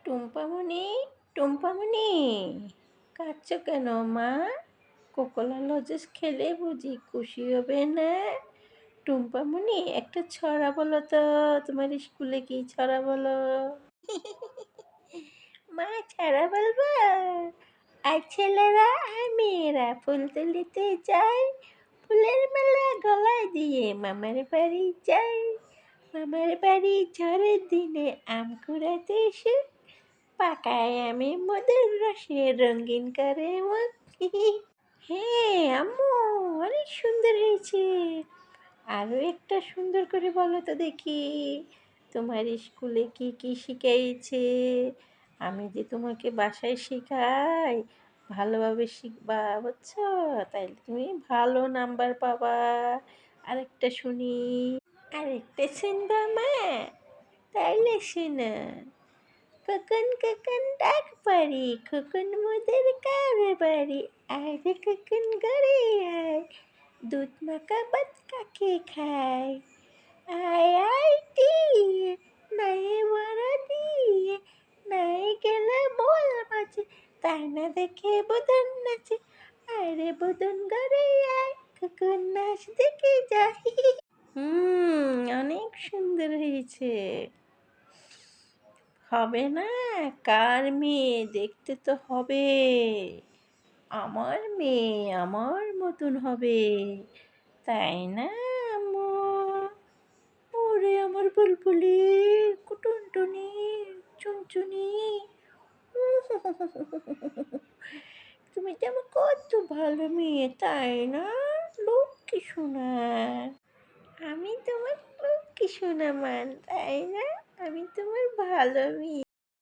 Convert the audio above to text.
টুম্পামণি, টুম্পামণি, কাঁদছো কেন মা? কোকোলা লজেন্স খেলে বুঝি খুশি হবে না? টুম্পামণি, একটা ছড়া বলো তো। তোমার স্কুলে কি ছড়া বলো? মা, ছড়া বলবো? আর ছেলেরা আর মেয়েরা ফুল তুলিতে যায়, ফুলের মালা গলায় দিয়ে মামার বাড়ি যায়। মামার বাড়ি ঝড়ের দিনে আম কুড়াতে এসে পাকায় আমি মধুর রসে রঙিন করে মুখ। হ্যাঁ আম্মু, অনেক সুন্দর হয়েছে। আরো একটা সুন্দর করে বলো তো দেখি, তোমার স্কুলে কি কি শিখিয়েছে? আমি যে তোমাকে বাসায় শেখাই, ভালোভাবে শিখবা, বুঝছো? তাইলে তুমি ভালো নাম্বার পাবা। আরেকটা শুনি। আরেকটা শুনবা মা? তাইলে শোনো। খোকন খোকন ডাক পারি, খোকন মোদের কার বাড়ি, আয় রে খোকন ঘরে আয়, দুধ মাখা ভাত কাকে খায়, আয় আয় দিয়ে নাই বড় দিয়ে, নাই গেলে বল মাঝে, তাই না দেখে বদন নাচে, আয় রে বদন ঘরে আয়, খোকন নাচ দেখে যাই। অনেক সুন্দর হয়েছে। হবে না? কার মেয়ে? দেখতে তো হবে। আমার মেয়ে আমার মতন হবে, তাই না আম্মু? ওরে আমার বুলবুলি, কুটুনটুনি, চুনচুনি, তুমি তো আমার কত ভালো মেয়ে, তাই না? লক্ষ্মী সোনা, আমি তোমার লক্ষ্মী সোনা মান, তাই না? আমি তোমার ভালো মেয়ে।